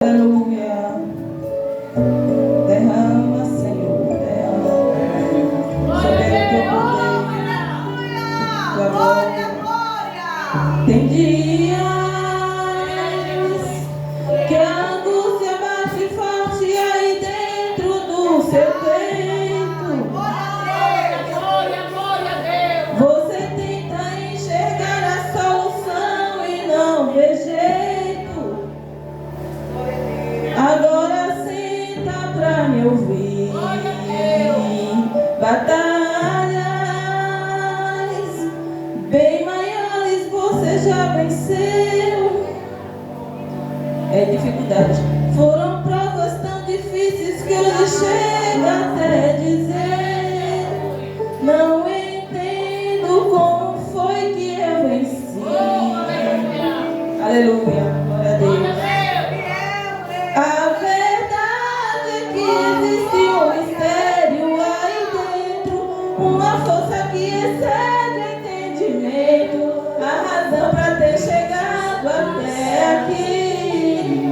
Aleluia. Derrama, Senhor, derrama. Sobre o teu poder. Glória. Tem dias que a angústia bate forte aí dentro do seu peito. Você tenta enxergar a solução e não vê jeito. Agora senta pra me ouvir. Batalhas bem maiores você já venceu. É dificuldade. Foram provas tão difíceis que hoje chega até dizer: não entendo como foi que eu venci. Aleluia. Glória a Deus. A verdade é que existe um mistério aí dentro, uma força que excede o entendimento, a razão para ter chegado até aqui.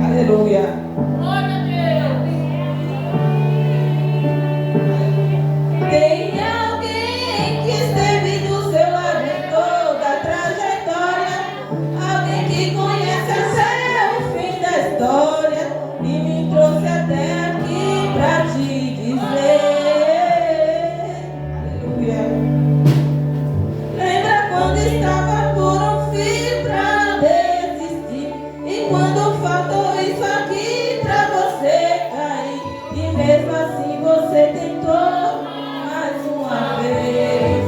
Aleluia. Tem alguém que esteve do seu lado em toda a trajetória, alguém que conhece até o fim da história e me trouxe até aqui pra te dizer. Aleluia. Lembra quando estava por um fio pra desistir, e quando faltou isso aqui pra você cair, e mesmo assim você tentou mais uma vez.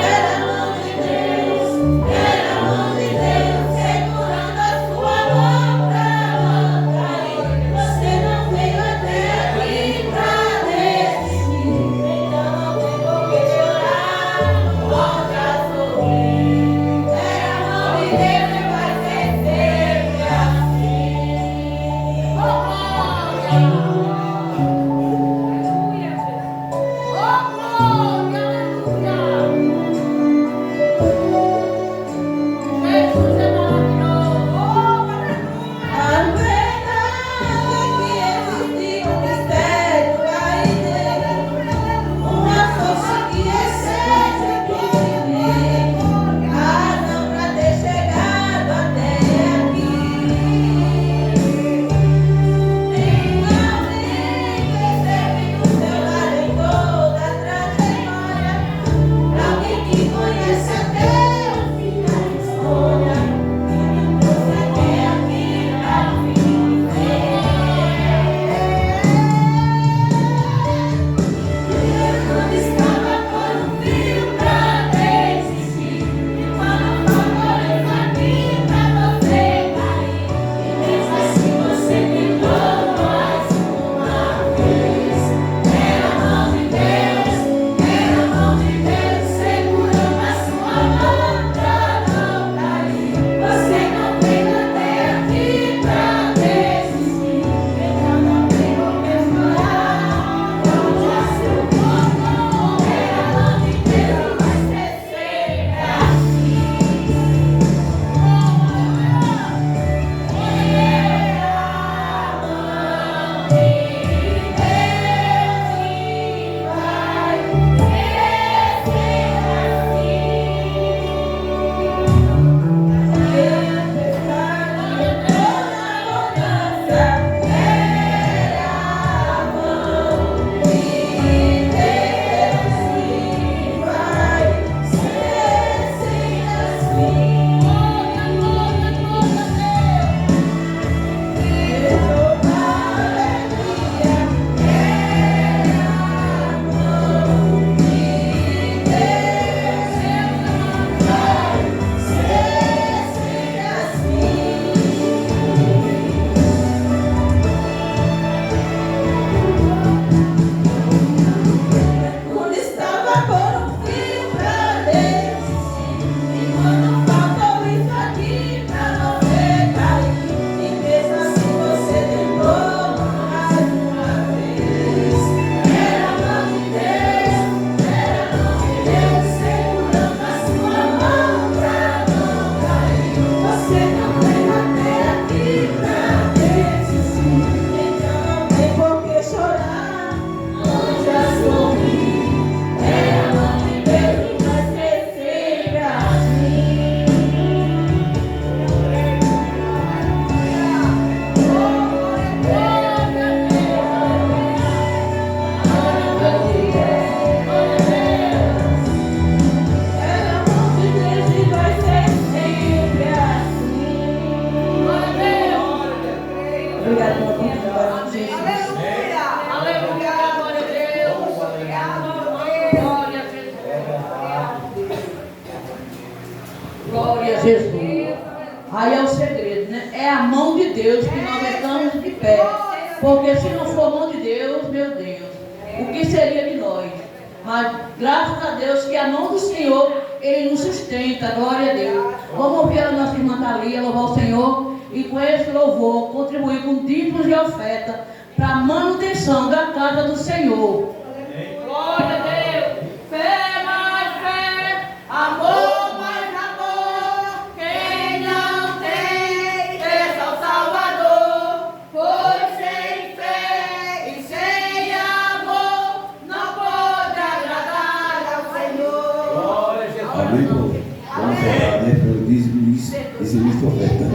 Era a mão de Deus, era a mão de Deus segurando a sua mão pra não cair. Você não veio até aqui pra desistir, então não tem por que chorar, volta a sorrir. Era a mão de Deus e vai ser sempre assim. obrigado pela oportunidade de Jesus. Aleluia, glória a Deus. Glória a Jesus. Glória a Jesus. Aí é o segredo, né? É a mão de Deus que nós estamos de pé. Porque se não for a mão de Deus, meu Deus, o que seria de nós? Mas graças a Deus que a mão do Senhor, Ele nos sustenta, glória a Deus. Vamos ouvir a nossa irmã Thalia, louvar o Senhor, e com esse louvor contribuir com dízimos e oferta para a manutenção da casa do Senhor. Glória a Deus. Fé mais fé, amor mais amor. Quem não tem, peça ao Salvador. Pois sem fé e sem amor não pode agradar ao Senhor. Glória a Jesus. Amém, povo? Vamos orar, né? Pelo dízimo e oferta.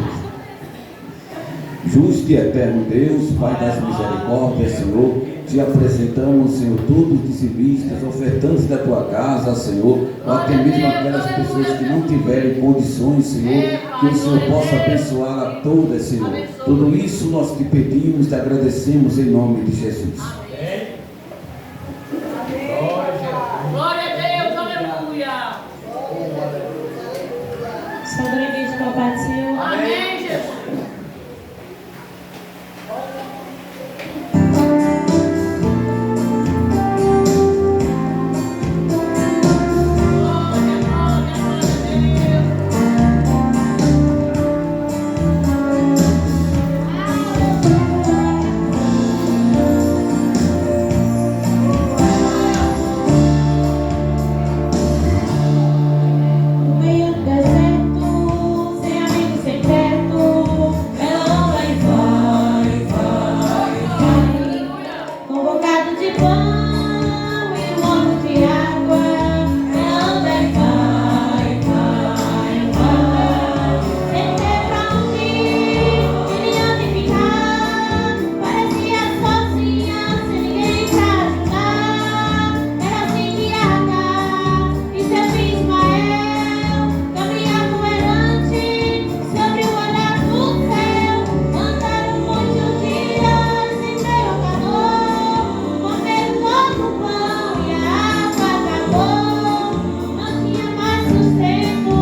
Justo e eterno Deus, Pai das misericórdias, Senhor, te apresentamos, Senhor, todos os dizimistas, ofertantes da tua casa, Senhor, ou até mesmo aquelas pessoas que não tiverem condições, Senhor, que o Senhor possa abençoar a todas, Senhor. Tudo isso nós te pedimos, te agradecemos em nome de Jesus. Glória a Deus, aleluia. Saúde a igreja com a paz do Senhor. Amém, Jesus. No meio do deserto, sem amigo, sem teto, ela anda e vai, convocado de pão e um monte de água, ela anda e vai, sem ter pra onde ir, ele anda e ficar, parecia sozinha, sem ninguém pra ajudar, era assim que Agar e seu filho Ismael caminhavam errante sobre o olhar do céu, andaram muitos dias sem ter o calor, comeram pouco pão e a água acabou, não tinha mais sustento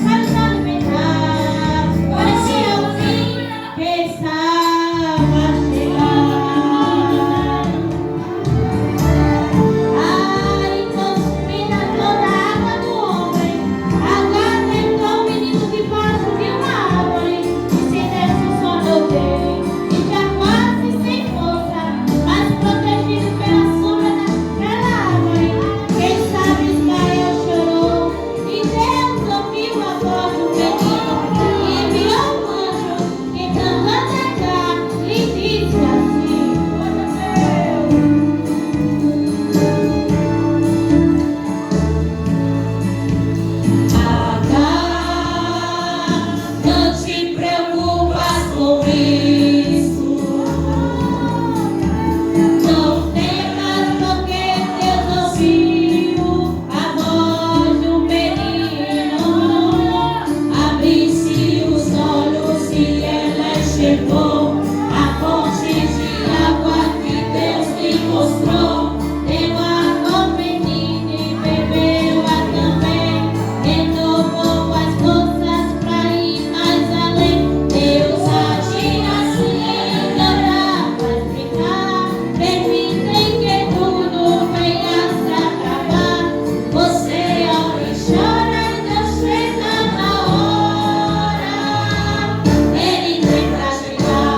para os alimentar, parecia o fim que estava a chegar. Ai, consumida toda a água do homem, Agar tentou o menino debaixo de uma árvore, e se desse um sono dele, e já quase sem força, mas protegido pela sombra daquela árvore. Quem sabe Ismael chorou, e Deus ouviu a voz do menino, e enviou um anjo, que cantando Agar, lhe disse assim: Agar, não te preocupas com isso, não temas porque Deus ouviu a voz do menino, abre-se os olhos e ela enxergou a fonte de água que Deus lhe mostrou, deu água ao menino e bebeu-a também, renovou as forças pra ir mais além. Deus agir assim, não dá pra explicar, permitem que tudo venha se acabar. Você ora e chora e Deus chega na hora, Ele vem pra chegar.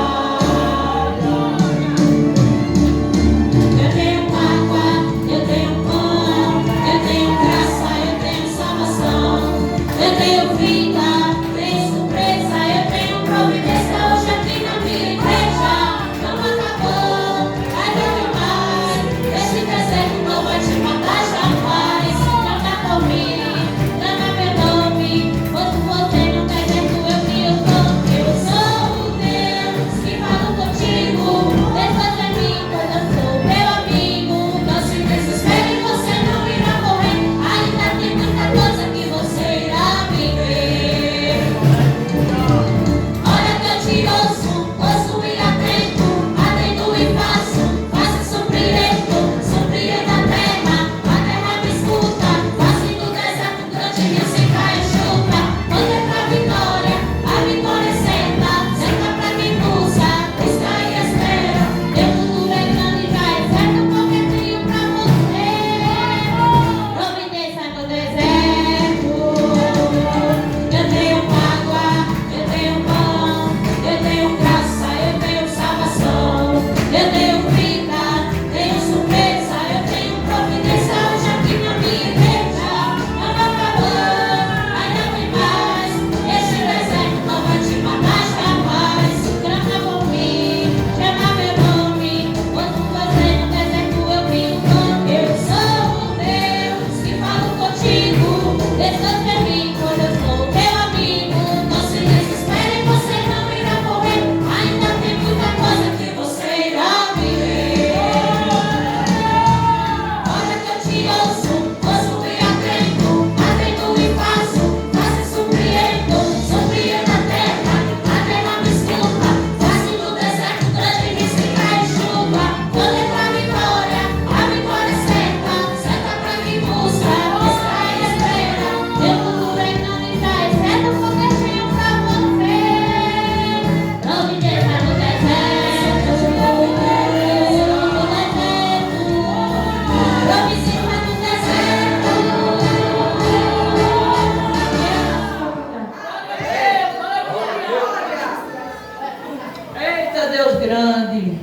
Deus grande.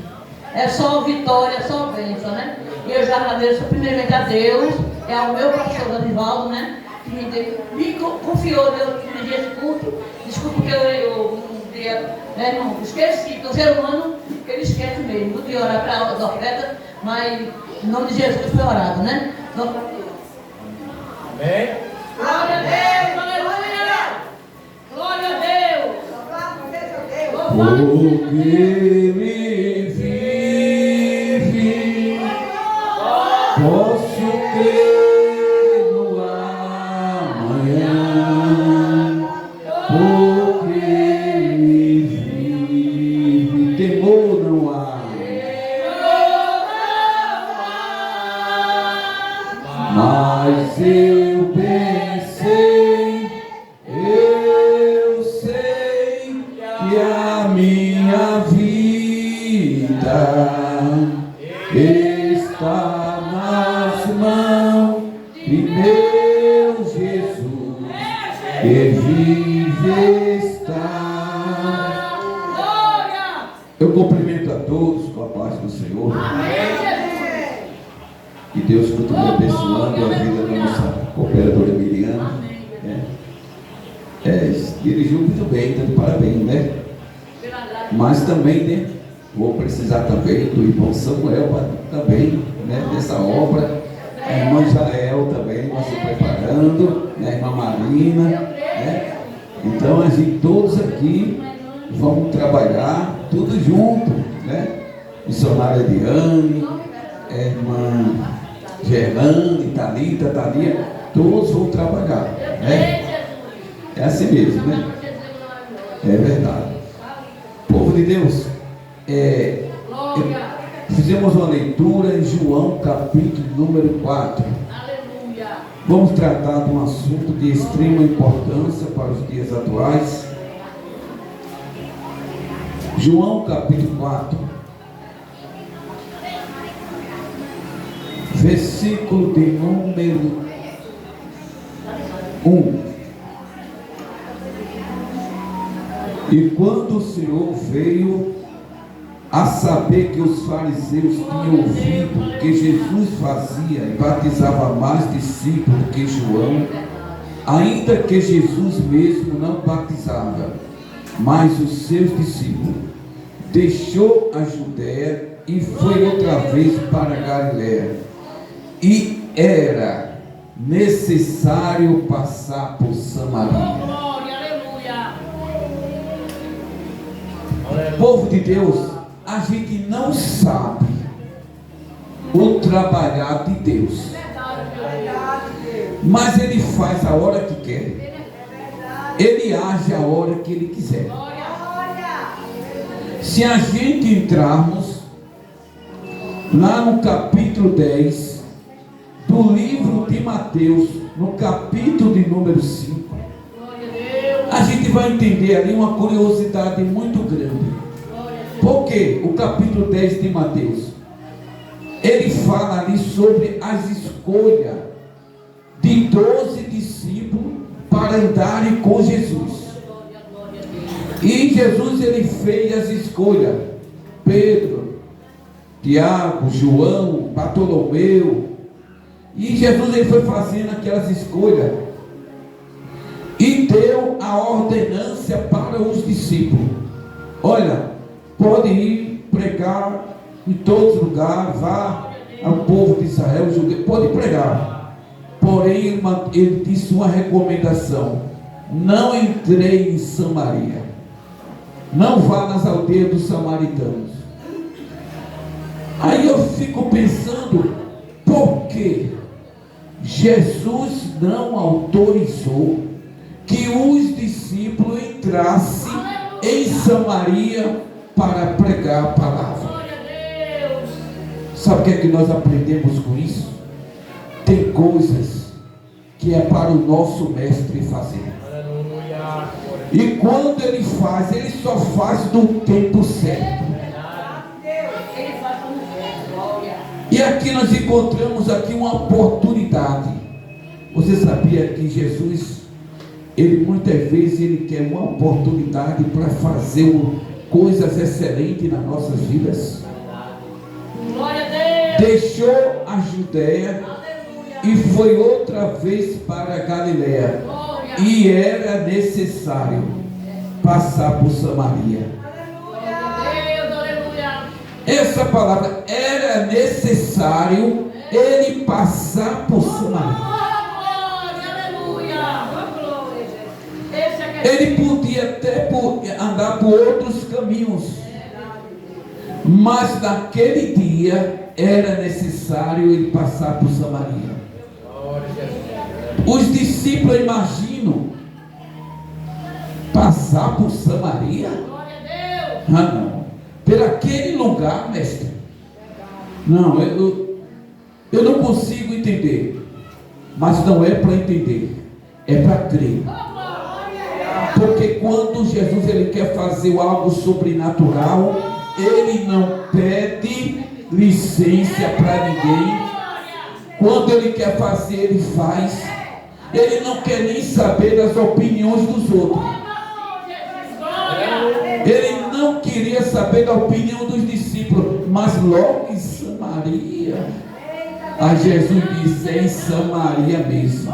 É só vitória, é só bênção, né? E eu já agradeço primeiramente a Deus, é ao meu pastor Anivaldo, né? Que me confiou no dia de culto. Desculpa que eu um dia, né, não esqueci, que o ser humano, ele esquece mesmo. Não de orar para os ofertas, mas em nome de Jesus foi orado, né? Amém. Glória a Deus, aleluia! Glória a Deus! Porque ele vive, posso crer no amanhã. Porque ele vive, temor não há. Mas eu pensei, eu sei que a minha vida está nas mãos de meu Jesus, que vive está. Eu cumprimento a todos com a paz do Senhor. Que Deus continue abençoando a vida da nossa cooperadora Miriam. Dirigiu muito bem, então parabéns, né? Mas também, né? Vou precisar também do irmão Samuel também, né? Nessa obra. A irmã Jael também vai se preparando, né? A irmã Marina, né? Então a gente todos aqui vamos trabalhar tudo junto, né? Missionária Ediane, irmã Gerlane, Thalita, Thalia, todos vão trabalhar, né? É assim mesmo, né? É verdade. Povo de Deus, fizemos uma leitura em João, capítulo número 4. Vamos tratar de um assunto de extrema importância para os dias atuais. João, capítulo 4. Versículo de número 1. E quando o Senhor veio a saber que os fariseus tinham ouvido que Jesus fazia e batizava mais discípulos que João, ainda que Jesus mesmo não batizava, mas os seus discípulos, deixou a Judéia e foi outra vez para a Galiléia. E era necessário passar por Samaria. Povo de Deus, a gente não sabe o trabalhar de Deus, mas Ele faz a hora que quer, Ele age a hora que Ele quiser. Se a gente entrarmos lá no capítulo 10 do livro de Mateus, no capítulo de número 5, a gente vai entender ali uma curiosidade muito grande. Porque o capítulo 10 de Mateus, ele fala ali sobre as escolhas de 12 discípulos para andarem com Jesus. E Jesus, ele fez as escolhas: Pedro, Tiago, João, Bartolomeu. E Jesus, ele foi fazendo aquelas escolhas e deu a ordenância para os discípulos: olha, pode ir pregar em todos os lugares, vá ao povo de Israel, judeu, pode pregar. Porém, ele disse uma recomendação: não entrei em Samaria, não vá nas aldeias dos samaritanos. Aí eu fico pensando, por que Jesus não autorizou que os discípulos entrassem em Samaria para pregar a palavra? Sabe o que é que nós aprendemos com isso? Tem coisas que é para o nosso mestre fazer. E quando ele faz, ele só faz no tempo certo. E aqui nós encontramos aqui uma oportunidade. Você sabia que Jesus, ele muitas vezes ele quer uma oportunidade para fazer coisas excelentes nas nossas vidas. Glória a Deus. Deixou a Judéia e foi outra vez para a Galiléia. E era necessário passar por Samaria. Essa palavra, era necessário ele passar por Samaria. Ele podia até andar por outros caminhos, mas naquele dia era necessário ele passar por Samaria. Os discípulos imaginam passar por Samaria? Ah, não. Por aquele lugar, mestre. Não, eu não consigo entender. Mas não é para entender, é para crer. Porque quando Jesus ele quer fazer algo sobrenatural, ele não pede licença para ninguém. Quando ele quer fazer, ele faz. Ele não quer nem saber das opiniões dos outros. Ele não queria saber da opinião dos discípulos, mas logo em Samaria, a Jesus disse: é em Samaria mesmo.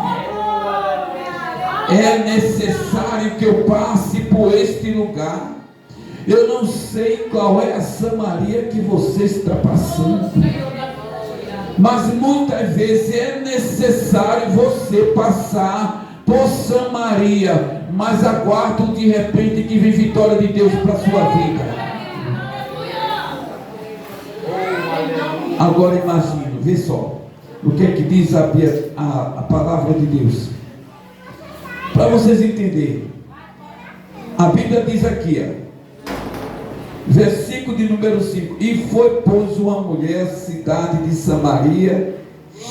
É necessário que eu passe por este lugar. Eu não sei qual é a Samaria que você está passando, mas muitas vezes é necessário você passar por Samaria. Mas aguardo de repente que vem vitória de Deus para a sua vida. Agora imagine, vê só o que é que diz a palavra de Deus. Para vocês entenderem, a Bíblia diz aqui, versículo de número 5: e foi, pois, uma mulher à cidade de Samaria,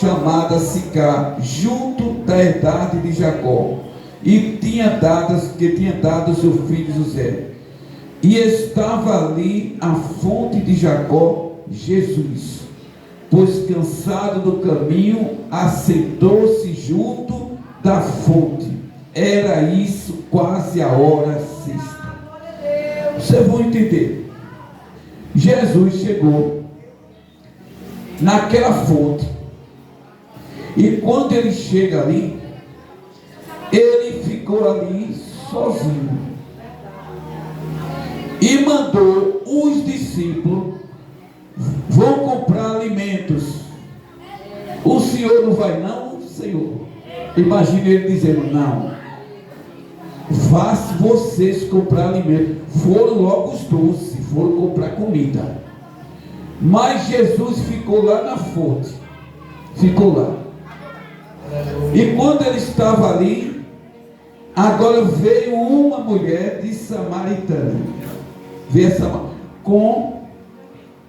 chamada Sicar, junto da herdade de Jacó, e tinha dado seu filho José. E estava ali a fonte de Jacó, Jesus. Pois cansado do caminho, assentou-se junto da fonte. Era isso quase a hora sexta. Vocês vão entender. Jesus chegou naquela fonte. E quando ele chega ali, ele ficou ali sozinho. E mandou os discípulos: vão comprar alimentos. O senhor não vai não, Senhor? Imagina ele dizendo: não, vá vocês comprar alimentos. Foram logo os 12, foram comprar comida. Mas Jesus ficou lá na fonte. Ficou lá. E quando ele estava ali, agora veio uma mulher de Samaritana, com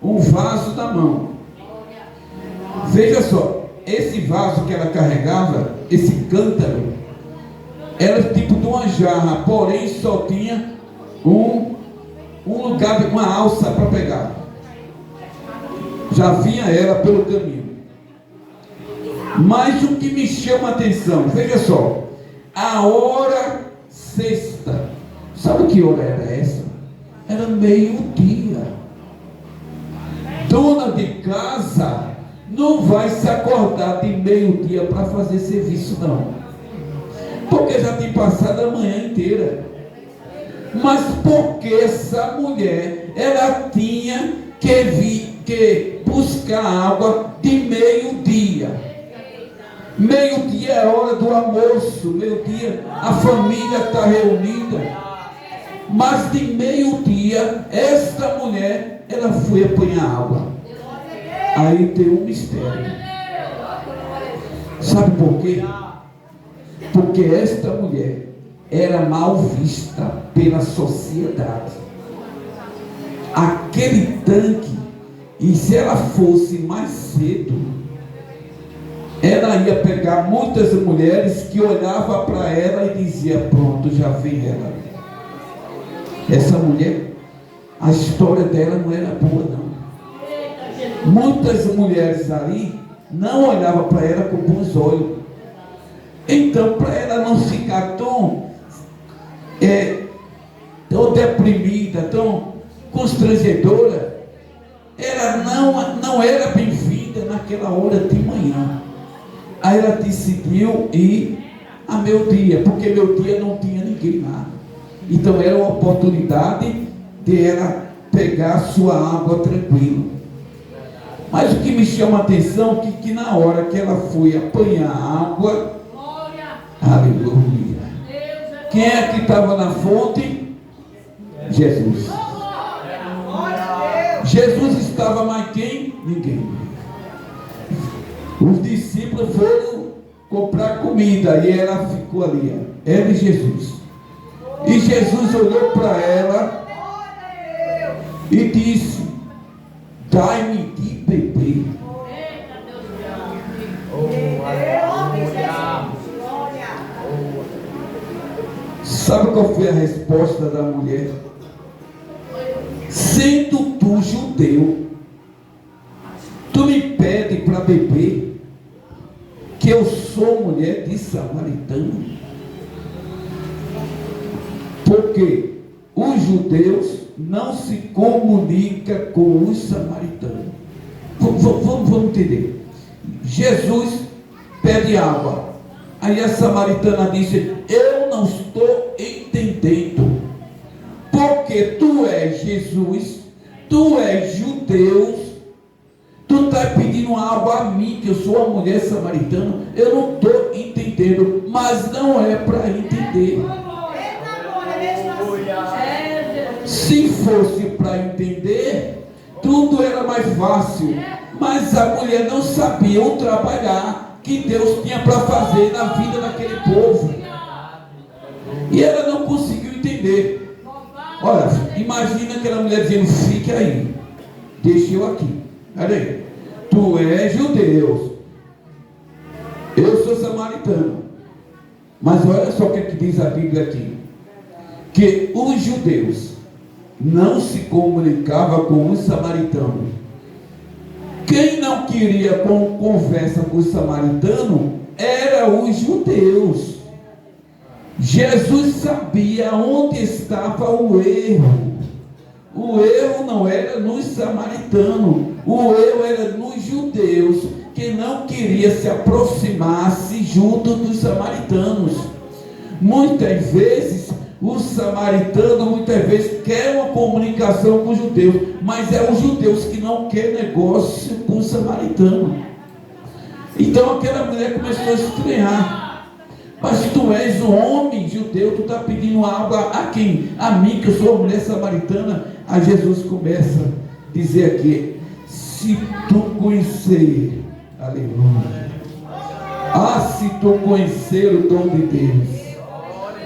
um vaso na mão. Veja só, esse vaso que ela carregava, esse cântaro, era tipo de uma jarra, porém só tinha um lugar, uma alça para pegar. Já vinha ela pelo caminho. Mas o que me chama a atenção, veja só, a hora sexta. Sabe que hora era essa? Era meio-dia. Dona de casa não vai se acordar de meio-dia para fazer serviço, não, porque já tem passado a manhã inteira. Mas porque essa mulher, ela tinha que buscar água de meio-dia. Meio-dia é hora do almoço, meio-dia a família está reunida. Mas de meio-dia, esta mulher, ela foi apanhar água. Aí tem um mistério. Sabe por quê? Porque esta mulher era mal vista pela sociedade. Aquele tanque, e se ela fosse mais cedo, ela ia pegar muitas mulheres que olhavam para ela e diziam: pronto, já vem ela. Essa mulher, a história dela não era boa, não. Muitas mulheres ali não olhavam para ela com bons olhos. Então, para ela não ficar tão deprimida, tão constrangedora, ela não era bem-vinda naquela hora de manhã. Aí ela decidiu ir a meio-dia, porque meio-dia não tinha ninguém lá. Então era uma oportunidade de ela pegar sua água tranquilo. Mas o que me chama a atenção é que na hora que ela foi apanhar água, aleluia, quem é que estava na fonte? Jesus. Jesus estava, mais quem? Ninguém. Os discípulos foram comprar comida e ela ficou ali, ela e Jesus. E Jesus olhou para ela e disse: dai-me de beber. Sabe qual foi a resposta da mulher? Sendo tu judeu, tu me pede para beber, que eu sou mulher de samaritano? Porque os judeus não se comunicam com os samaritanos. Vamos entender. Jesus pede água. Aí a samaritana disse: eu não estou entendendo, porque tu és Jesus, tu és judeu, tu está pedindo água a mim, que eu sou uma mulher samaritana. Eu não estou entendendo, mas não é para entender. Se fosse para entender, tudo era mais fácil. Mas a mulher não sabia o trabalhar que Deus tinha para fazer na vida daquele povo. E ela não conseguiu entender. Olha, imagina aquela mulher dizendo: fique aí, deixa eu aqui. Olha aí, tu és judeu, eu sou samaritano. Mas olha só o que diz a Bíblia aqui: que os judeus não se comunicavam com os samaritanos. Quem não queria conversa com os samaritanos eram os judeus. Jesus sabia onde estava o erro. O erro não era nos samaritanos, o erro era nos judeus, que não queria se aproximar-se junto dos samaritanos. Muitas vezes os samaritanos querem uma comunicação com os judeus, mas é os judeus que não querem negócio com os samaritanos. Então aquela mulher começou a estranhar: mas tu és um homem judeu, tu está pedindo água a quem? A mim, que eu sou uma mulher samaritana. Aí Jesus começa a dizer aqui: se tu conhecer, aleluia, se tu conhecer o dom de Deus,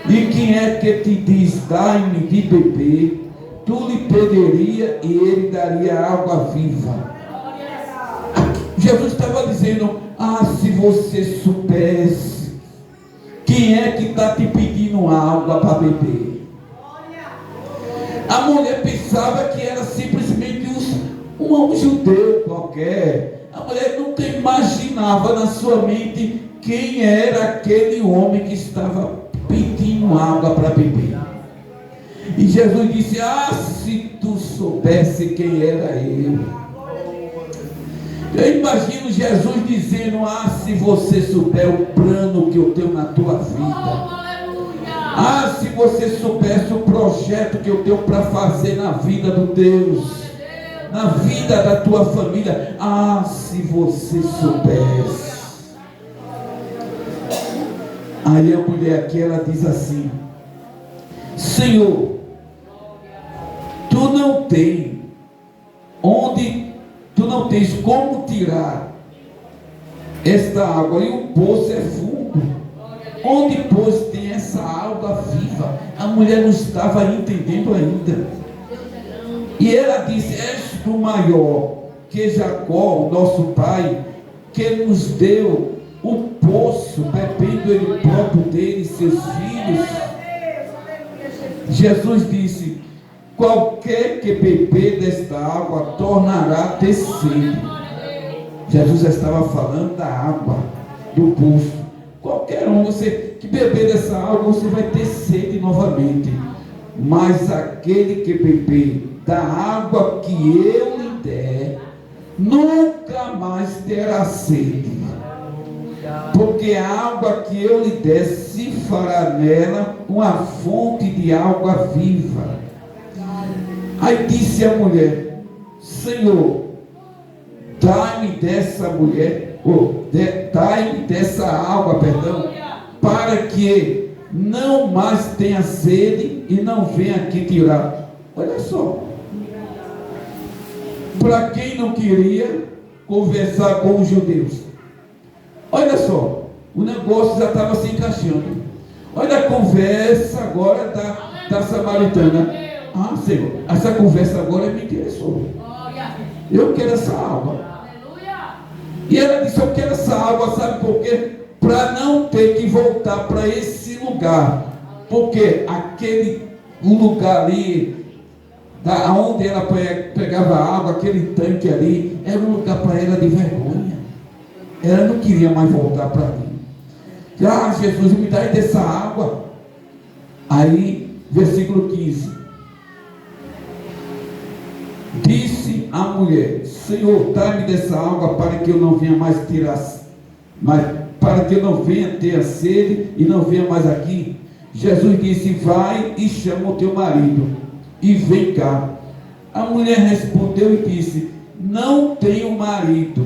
e quem é que te diz: dai-me de beber, tu lhe pediria e ele daria água viva. Jesus estava dizendo: se você soubesse quem é que está te pedindo água para beber. A mulher pensava que era simplesmente um judeu qualquer. A mulher nunca imaginava na sua mente quem era aquele homem que estava pedindo água para beber. E Jesus disse: se tu soubesse quem era eu. Eu imagino Jesus dizendo: se você souber o plano que eu tenho na tua vida. Se você soubesse o projeto que eu tenho para fazer na vida do Deus, na vida da tua família. Se você soubesse. Aí a mulher aqui, ela diz assim: Senhor, tu não tens como tirar esta água, e o poço é fundo. Onde, pois, tem essa água viva? A mulher não estava entendendo ainda. E ela disse: és tu maior que Jacó, o nosso pai, que nos deu o poço, bebendo ele próprio dele e seus filhos? Jesus disse: qualquer que beber desta água tornará a ter sede. Jesus estava falando da água, do poço. Qualquer um, você que beber dessa água, você vai ter sede novamente. Mas aquele que beber da água que eu lhe der, nunca mais terá sede, porque a água que eu lhe der se fará nela uma fonte de água viva. Aí disse a mulher: Senhor, dai-me dessa mulher, dai-me dessa água, para que não mais tenha sede e não venha aqui tirar. Olha só, para quem não queria conversar com os judeus, olha só, o negócio já estava se encaixando. Olha a conversa agora da samaritana. Ah, Senhor, essa conversa agora me interessou. Eu quero essa água. E ela disse: eu quero essa água, sabe por quê? Para não ter que voltar para esse lugar, porque o lugar ali, onde ela pegava água, aquele tanque ali, era um lugar para ela de vergonha. Ela não queria mais voltar para ali. Ah, Jesus, me dá aí dessa água. Aí, versículo 15: disse a mulher: Senhor, dá-me dessa água para que eu não venha mais tirar, para que eu não venha ter a sede e não venha mais aqui. Jesus disse: vai e chama o teu marido e vem cá. A mulher respondeu e disse: não tenho marido.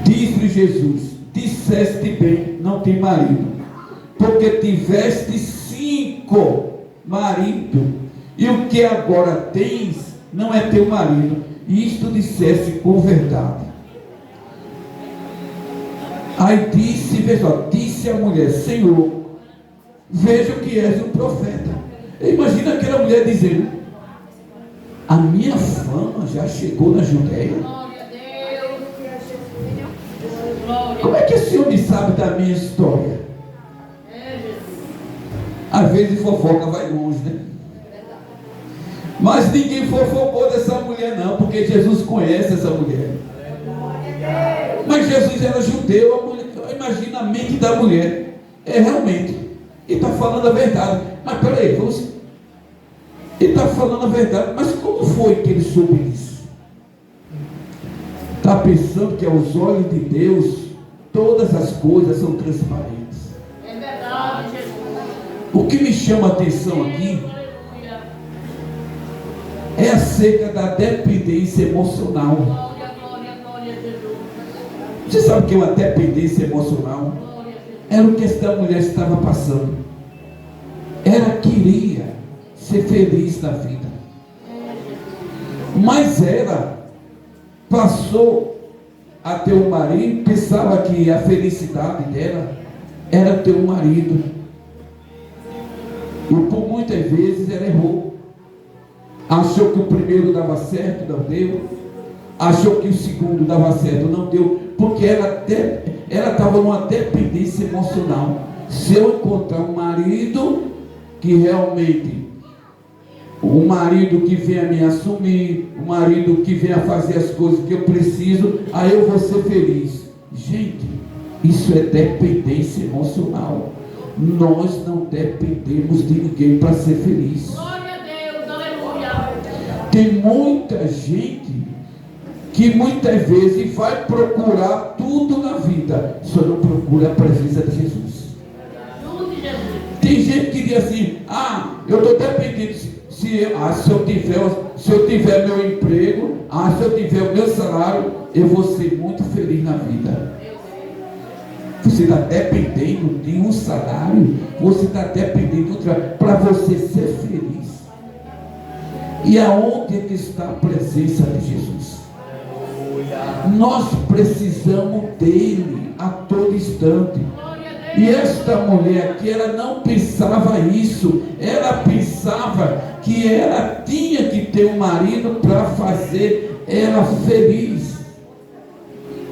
Disse-lhe Jesus: disseste bem, não tem marido, porque tiveste 5 maridos, e o que agora tens não é teu marido. Isto disseste com verdade. Aí disse a mulher: Senhor, vejo que és um profeta. Imagina aquela mulher dizendo: a minha fama já chegou na Judéia. Como é que esse homem sabe da minha história? Às vezes fofoca vai longe, né? Mas ninguém fofocou dessa mulher não, porque Jesus conhece essa mulher. Mas Jesus era judeu, a mulher, imagina a mente da mulher. Realmente, ele está falando a verdade. Mas peraí, ele está falando a verdade, mas como foi que ele soube disso? Está pensando que aos olhos de Deus todas as coisas são transparentes. É verdade, Jesus. O que me chama a atenção aqui é acerca da dependência emocional. Glória, Jesus. Você sabe o que é uma dependência emocional? Era o que esta mulher estava passando. Ela queria ser feliz na vida, mas ela passou a ter um marido, pensava que a felicidade dela era ter um marido, e por muitas vezes ela errou. Achou que o primeiro dava certo, não deu. Achou que o segundo dava certo, não deu, porque ela estava numa dependência emocional. Se eu encontrar um marido que realmente, um marido que venha me assumir, um marido que venha fazer as coisas que eu preciso, aí eu vou ser feliz. Gente, isso é dependência emocional. Nós não dependemos de ninguém para ser feliz. Glória a Deus, aleluia. Tem muita gente que muitas vezes vai procurar tudo na vida, só não procura a presença de Jesus. Tem gente que diz assim: eu estou dependendo, se eu tiver meu emprego, se eu tiver o meu salário, eu vou ser muito feliz na vida. Você está dependendo de um salário, você está dependendo para você ser feliz. E aonde é que está a presença de Jesus? Nós precisamos dele a todo instante. E esta mulher aqui, ela não pensava isso. Ela pensava que ela tinha que ter um marido para fazer ela feliz.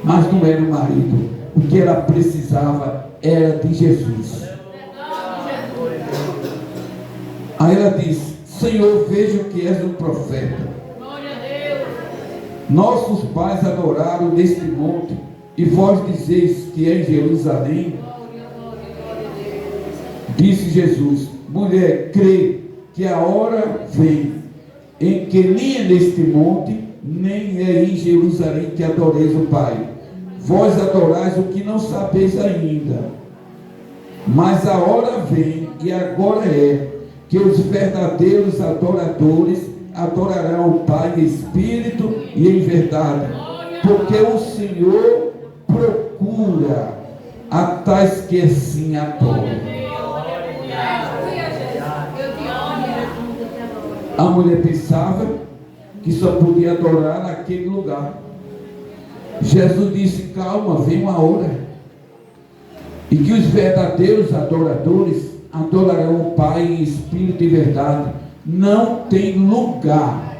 Mas não era o marido. O que ela precisava era de Jesus. Aí ela diz: Senhor, vejo que és um profeta. Nossos pais adoraram neste monte, e vós dizeis que é em Jerusalém. Disse Jesus: mulher, crê que a hora vem em que nem é neste monte, nem é em Jerusalém que adoreis o Pai. Vós adorais o que não sabeis ainda. Mas a hora vem, e agora é, que os verdadeiros adoradores adorarão o Pai em espírito e em verdade. Porque o Senhor procura a tais que assim adorem. A mulher pensava que só podia adorar naquele lugar. Jesus disse: calma, vem uma hora, e que os verdadeiros adoradores adorarão o Pai em espírito e verdade. Não tem lugar.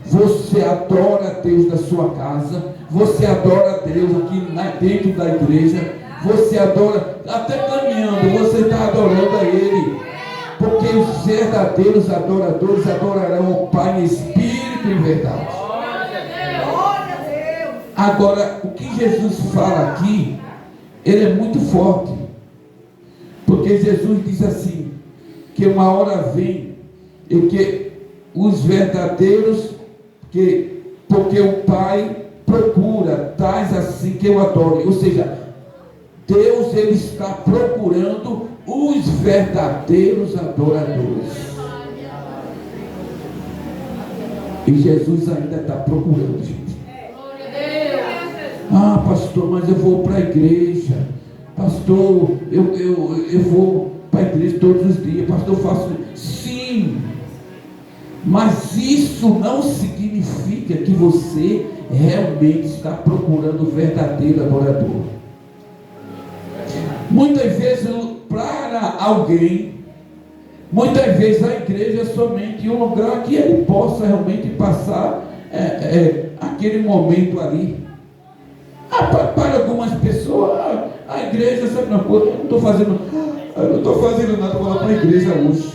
Você adora a Deus na sua casa, você adora a Deus aqui dentro da igreja, você adora, até caminhando, você está adorando a Ele. Porque os verdadeiros adoradores adorarão o Pai em espírito e em verdade. Agora, o que Jesus fala aqui, ele é muito forte. Porque Jesus diz assim, que uma hora vem, e que os verdadeiros, porque o Pai procura tais assim que eu adore. Ou seja, Deus, ele está procurando os verdadeiros adoradores. E Jesus ainda está procurando, gente. Ah, pastor, mas eu vou para a igreja. Pastor, eu vou para a igreja todos os dias. Pastor, eu faço. Sim, mas isso não significa que você realmente está procurando o verdadeiro adorador. Muitas vezes, para alguém, muitas vezes a igreja é somente um lugar que ele possa realmente passar aquele momento ali. Para algumas pessoas, a igreja, sabe uma coisa, eu não estou fazendo nada, vou lá para a igreja hoje.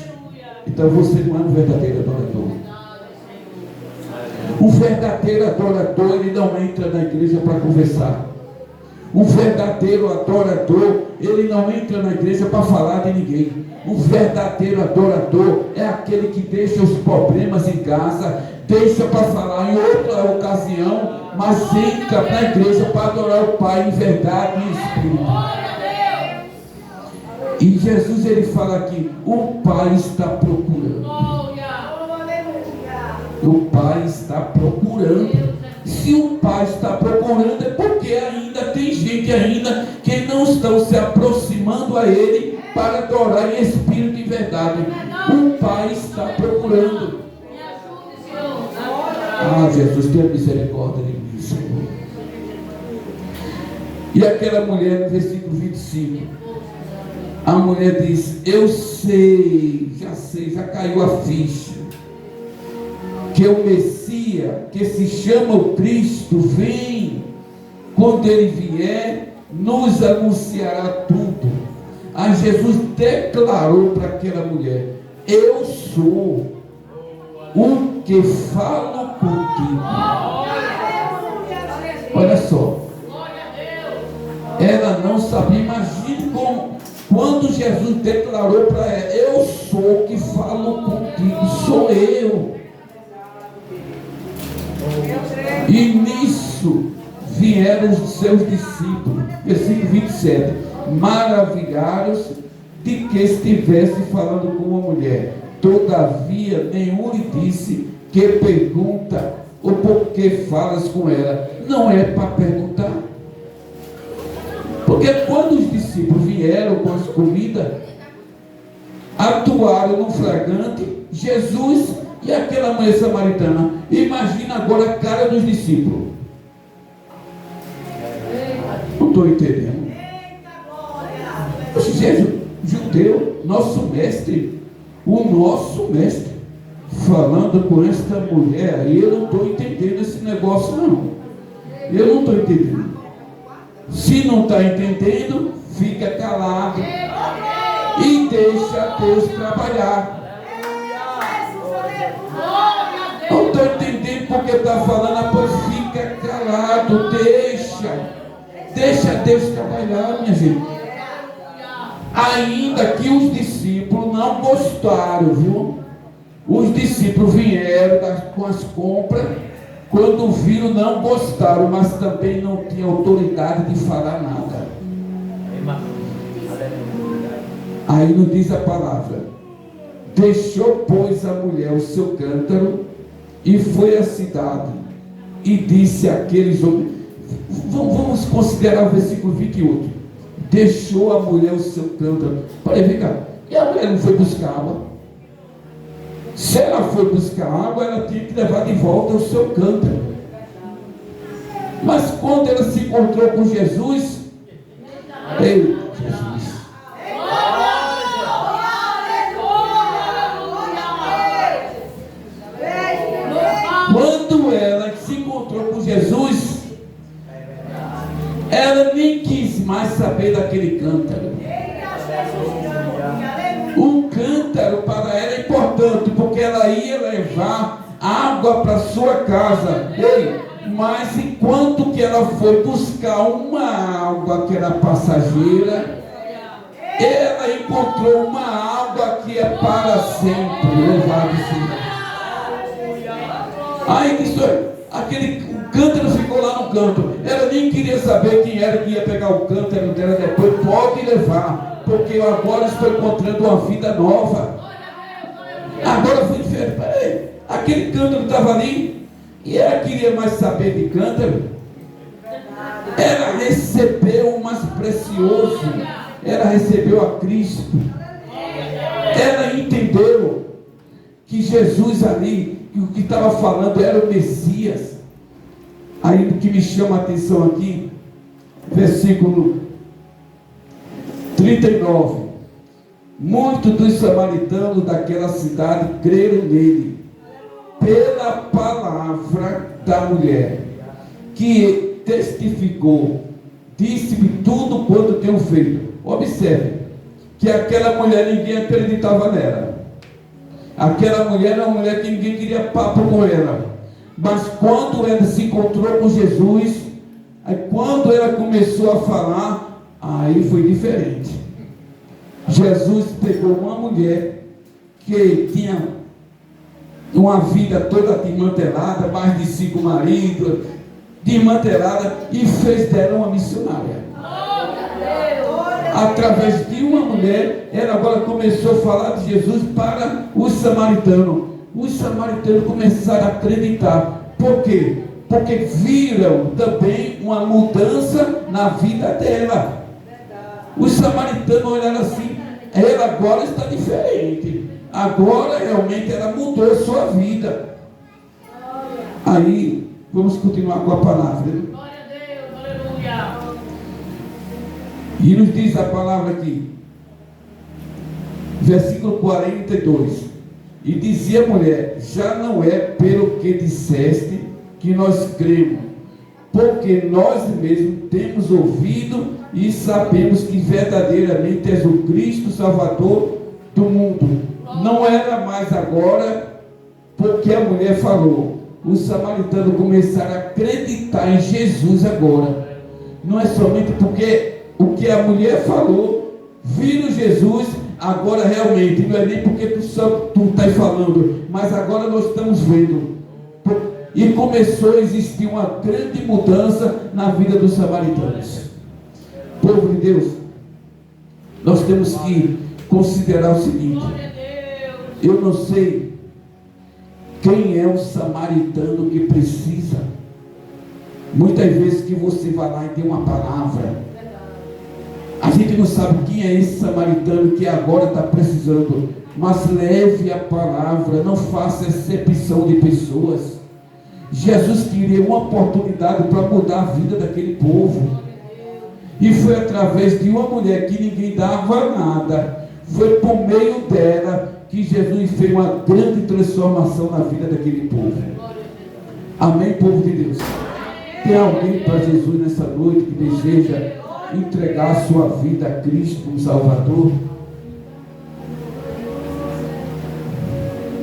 Então você não é um verdadeiro adorador. Um verdadeiro adorador, ele não entra na igreja para conversar. Um verdadeiro adorador, ele não entra na igreja para falar de ninguém. Um verdadeiro adorador é aquele que deixa os problemas em casa, deixa para falar em outra ocasião, mas entra na igreja para adorar o Pai em verdade e em espírito. E Jesus, ele fala aqui, o Pai está procurando. O Pai está procurando. Se o Pai está procurando, é porque ainda tem gente ainda que não estão se aproximando a Ele para adorar em espírito e verdade. O Pai está procurando. Ah, Jesus, tenha misericórdia de mim, Senhor. E aquela mulher, no versículo 25, a mulher diz: eu sei, já caiu a ficha, que o Messias, que se chama o Cristo, vem. Quando ele vier, nos anunciará tudo. Aí Jesus declarou para aquela mulher: eu sou o que falo contigo. Olha só, ela não sabia. Imagine quando Jesus declarou para ela: eu sou o que falo contigo, sou eu. E nisso vieram os seus discípulos, versículo 27, maravilharam-se de que estivesse falando com uma mulher. Todavia nenhum lhe disse: que pergunta, ou por que falas com ela? Não é para perguntar. Porque quando os discípulos vieram com as comidas, atuaram no flagrante, Jesus e aquela mulher samaritana. Imagina agora a cara dos discípulos. Não estou entendendo. Jesus, judeu, nosso mestre, o nosso mestre, falando com esta mulher, e eu não estou entendendo esse negócio, não. Eu não estou entendendo. Se não está entendendo, fica calado e deixa Deus trabalhar. Não estou entendendo porque está falando, pois fica calado, deixa Deus trabalhar, minha gente. Ainda que os discípulos não gostaram, viu? Os discípulos vieram com as compras. Quando viram, não gostaram, mas também não tinham autoridade de falar nada. Aí nos diz a palavra: deixou, pois, a mulher o seu cântaro e foi à cidade e disse àqueles homens. Vamos considerar o versículo 28. Deixou a mulher o seu cântaro. Peraí, vem cá. E a mulher não foi buscar água? Se ela foi buscar água, ela tinha que levar de volta o seu cântaro. Mas quando ela se encontrou com Jesus, ei, Jesus, quando ela se encontrou com Jesus, ela nem quis mais saber daquele cântaro. O cântaro para ela é importante, porque ela ia levar água para sua casa. Ei, mas enquanto que ela foi buscar uma água que era passageira, ela encontrou uma água que é para sempre. Louvado seja. Aí disse, aquele cântaro ficou lá no canto. Ela nem queria saber quem era que ia pegar o cântaro dela depois. Pode levar, porque eu agora estou encontrando uma vida nova. Agora foi diferente. Peraí, aquele cântaro estava ali e ela queria mais saber de cântaro. Ela recebeu o mais precioso. Ela recebeu a Cristo. Ela entendeu que Jesus ali, que o que estava falando era o Messias. Aí o que me chama a atenção aqui, versículo 39. Muitos dos samaritanos daquela cidade creram nele, pela palavra da mulher, que testificou, disse-me tudo quanto tenho feito. Observe, que aquela mulher ninguém acreditava nela. Aquela mulher era uma mulher que ninguém queria papo com ela. Mas quando ela se encontrou com Jesus, aí quando ela começou a falar, aí foi diferente. Jesus pegou uma mulher que tinha uma vida toda desmantelada, mais de 5 maridos, desmantelada, e fez dela uma missionária. Através de uma mulher, ela agora começou a falar de Jesus para os samaritanos. Os samaritanos começaram a acreditar. Por quê? Porque viram também uma mudança na vida dela. Os samaritanos olharam assim, ela agora está diferente. Agora realmente ela mudou a sua vida. Aí, vamos continuar com a palavra. Glória a Deus, aleluia. E nos diz a palavra aqui, versículo 42. E dizia a mulher, já não é pelo que disseste que nós cremos, porque nós mesmos temos ouvido e sabemos que verdadeiramente és o Cristo Salvador do mundo. Não era mais agora porque a mulher falou. Os samaritanos começaram a acreditar em Jesus agora. Não é somente porque o que a mulher falou, viram Jesus, agora realmente, não é nem porque tu estás falando, mas agora nós estamos vendo. E começou a existir uma grande mudança na vida dos samaritanos. Povo de Deus, nós temos que considerar o seguinte: eu não sei quem é o samaritano que precisa. Muitas vezes que você vai lá e tem uma palavra, a gente não sabe quem é esse samaritano que agora está precisando, mas leve a palavra, não faça exceção de pessoas. Jesus queria uma oportunidade para mudar a vida daquele povo, e foi através de uma mulher que ninguém dava nada, foi por meio dela que Jesus fez uma grande transformação na vida daquele povo. Amém, povo de Deus? Tem alguém para Jesus nessa noite que deseja entregar a sua vida a Cristo como Salvador?